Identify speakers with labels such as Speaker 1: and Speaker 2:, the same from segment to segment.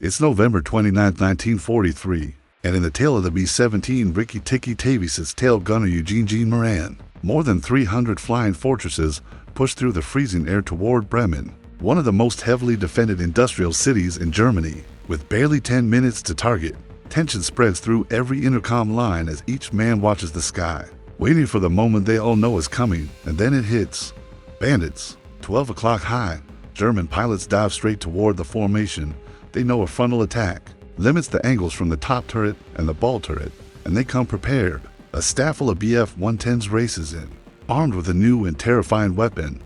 Speaker 1: It's November 29, 1943, and in the tail of the B-17, Rikki Tikki Tavi sits tail gunner Eugene Moran. More than 300 flying fortresses push through the freezing air toward Bremen, one of the most heavily defended industrial cities in Germany. With barely 10 minutes to target, tension spreads through every intercom line as each man watches the sky, waiting for the moment they all know is coming, and then it hits. Bandits, 12 o'clock high. German pilots dive straight toward the formation. They know a frontal attack limits the angles from the top turret and the ball turret, and they come prepared. A staff full of Bf-110s races in, armed with a new and terrifying weapon,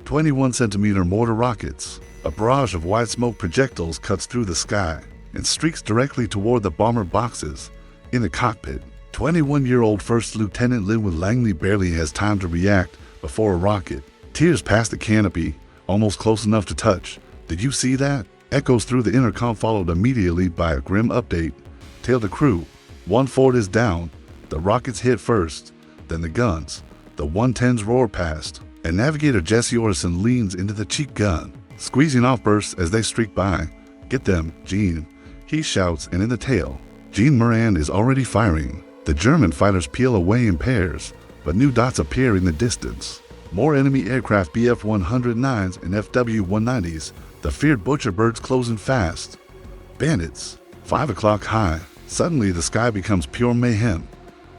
Speaker 1: 21-centimeter mortar rockets. A barrage of white smoke projectiles cuts through the sky and streaks directly toward the bomber boxes. In the cockpit, 21-year-old First Lieutenant Linwood Langley barely has time to react before a rocket tears past the canopy, almost close enough to touch. "Did you see that?" echoes through the intercom, followed immediately by a grim update. "Tail to crew. One Ford is down." The rockets hit first, then the guns. The 110s roar past, and Navigator Jesse Orson leans into the cheek gun, squeezing off bursts as they streak by. "Get them, Gene," he shouts, and in the tail, Gene Moran is already firing. The German fighters peel away in pairs, but new dots appear in the distance. More enemy aircraft, Bf-109s and FW-190s, the feared butcher birds closing fast. Bandits, 5 o'clock high. Suddenly the sky becomes pure mayhem.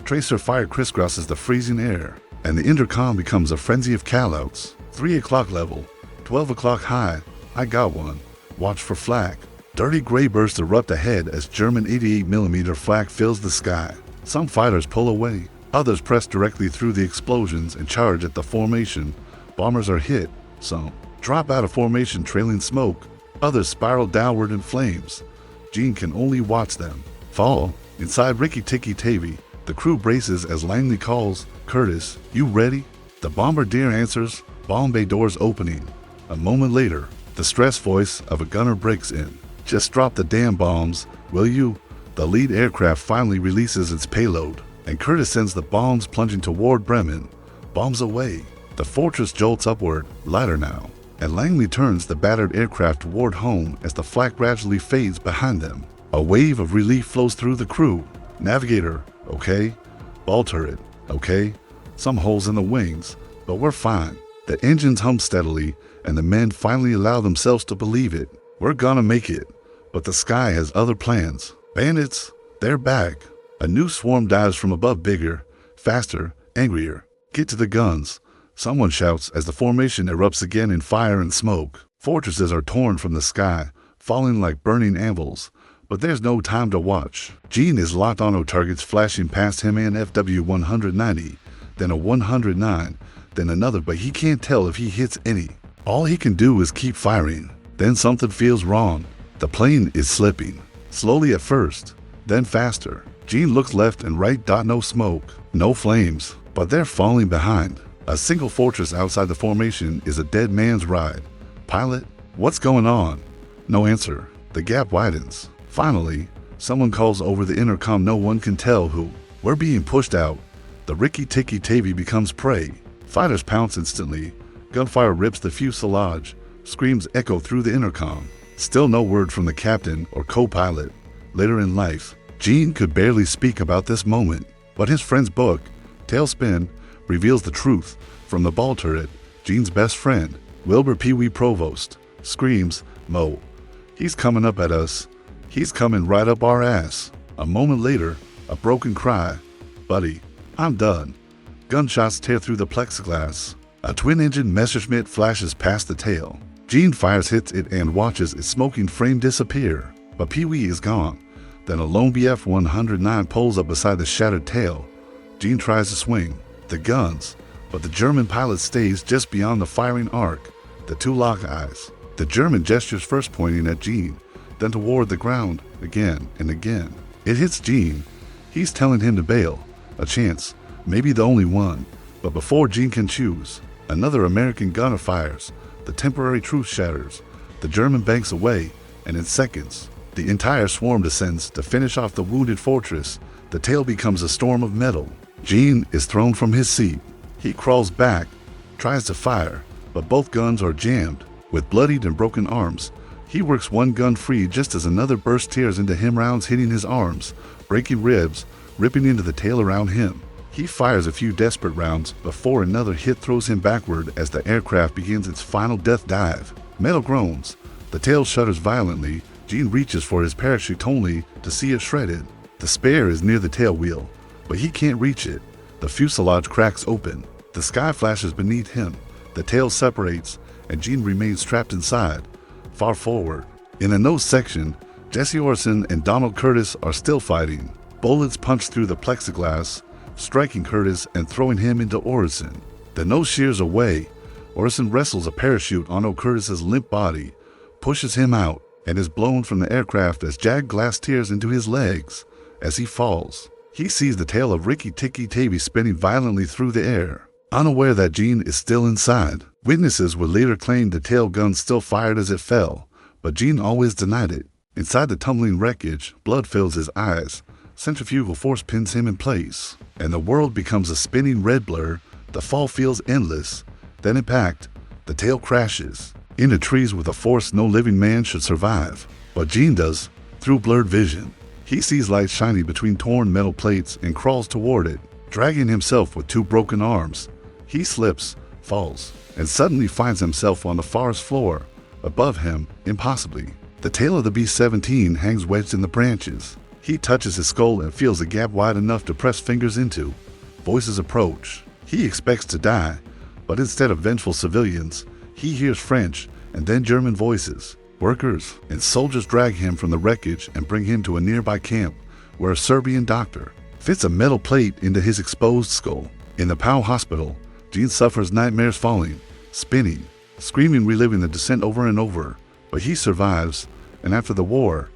Speaker 1: Tracer fire crisscrosses the freezing air, and the intercom becomes a frenzy of callouts. 3 o'clock level, 12 o'clock high. "I got one. Watch for flak." Dirty gray bursts erupt ahead as German 88mm flak fills the sky. Some fighters pull away. Others press directly through the explosions and charge at the formation. Bombers are hit. Some drop out of formation trailing smoke. Others spiral downward in flames. Gene can only watch them fall. Inside Rikki Tikki Tavi, the crew braces as Langley calls, "Curtis, you ready?" The bombardier answers, bomb bay doors opening. A moment later, the stressed voice of a gunner breaks in. "Just drop the damn bombs, will you?" The lead aircraft finally releases its payload, and Curtis sends the bombs plunging toward Bremen. Bombs away. The fortress jolts upward, lighter now, and Langley turns the battered aircraft toward home as the flak gradually fades behind them. A wave of relief flows through the crew. "Navigator, okay? Ball turret, okay? Some holes in the wings, but we're fine." The engines hum steadily, and the men finally allow themselves to believe it. "We're gonna make it." But the sky has other plans. Bandits, they're back. A new swarm dives from above, bigger, faster, angrier. "Get to the guns," someone shouts as the formation erupts again in fire and smoke. Fortresses are torn from the sky, falling like burning anvils. But there's no time to watch. Gene is locked onto targets flashing past him, an FW-190, then a 109, then another, but he can't tell if he hits any. All he can do is keep firing. Then something feels wrong. The plane is slipping. Slowly at first, then faster. Gene looks left and right. No smoke, no flames, but they're falling behind. A single fortress outside the formation is a dead man's ride. "Pilot, what's going on?" No answer. The gap widens. Finally, someone calls over the intercom. No one can tell who. "We're being pushed out." The Rikki Tikki Tavi becomes prey. Fighters pounce instantly. Gunfire rips the fuselage. Screams echo through the intercom. Still no word from the captain or co-pilot. Later in life, Gene could barely speak about this moment, but his friend's book, Tailspin, reveals the truth. From the ball turret, Gene's best friend, Wilbur Pee Wee Provost, screams, "Mo, he's coming up at us. He's coming right up our ass." A moment later, a broken cry, "Buddy, I'm done." Gunshots tear through the plexiglass. A twin-engine Messerschmitt flashes past the tail. Gene fires, hits it, and watches its smoking frame disappear. But Pee Wee is gone. Then a lone Bf-109 pulls up beside the shattered tail. Gene tries to swing the guns, but the German pilot stays just beyond the firing arc. The two lock eyes. The German gestures, first pointing at Gene, then toward the ground, again and again. It hits Gene. He's telling him to bail. A chance, maybe the only one. But before Gene can choose, another American gunner fires. The temporary truce shatters. The German banks away, and in seconds, the entire swarm descends to finish off the wounded fortress. The tail becomes a storm of metal. Gene is thrown from his seat. He crawls back, tries to fire, but both guns are jammed. With bloodied and broken arms, He works one gun free just as another burst tears into him, rounds hitting his arms, breaking ribs, ripping into the tail around him. He fires a few desperate rounds before another hit throws him backward as the aircraft begins its final death dive. Metal groans. The tail shudders violently. Gene reaches for his parachute only to see it shredded. The spare is near the tail wheel, but he can't reach it. The fuselage cracks open. The sky flashes beneath him. The tail separates, and Gene remains trapped inside, far forward. In the nose section, Jesse Orson and Donald Curtis are still fighting. Bullets punch through the plexiglass, striking Curtis and throwing him into Orson. The nose shears away. Orson wrestles a parachute onto Curtis's limp body, pushes him out, and is blown from the aircraft as jagged glass tears into his legs. As he falls, he sees the tail of Rikki Tikki Tavi spinning violently through the air, unaware that Gene is still inside. Witnesses would later claim the tail gun still fired as it fell, but Gene always denied it. Inside the tumbling wreckage, blood fills his eyes. Centrifugal force pins him in place, and the world becomes a spinning red blur. The fall feels endless. Then impact, the tail crashes into trees with a force no living man should survive. But Gene does, through blurred vision. He sees light shining between torn metal plates and crawls toward it, dragging himself with two broken arms. He slips, falls, and suddenly finds himself on the forest floor. Above him, impossibly, the tail of the B-17 hangs wedged in the branches. He touches his skull and feels a gap wide enough to press fingers into. Voices approach. He expects to die, but instead of vengeful civilians, he hears French and then German voices. Workers and soldiers drag him from the wreckage and bring him to a nearby camp where a Serbian doctor fits a metal plate into his exposed skull. In the POW hospital, Gene suffers nightmares, falling, spinning, screaming, reliving the descent over and over. But he survives, and after the war,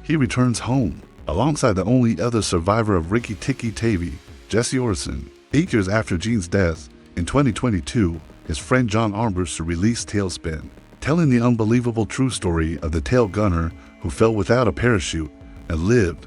Speaker 1: he returns home, alongside the only other survivor of Rikki Tikki Tavi, Jesse Orson. 8 years after Gene's death, in 2022, his friend John Armbruster released Tailspin, telling the unbelievable true story of the tail gunner who fell without a parachute and lived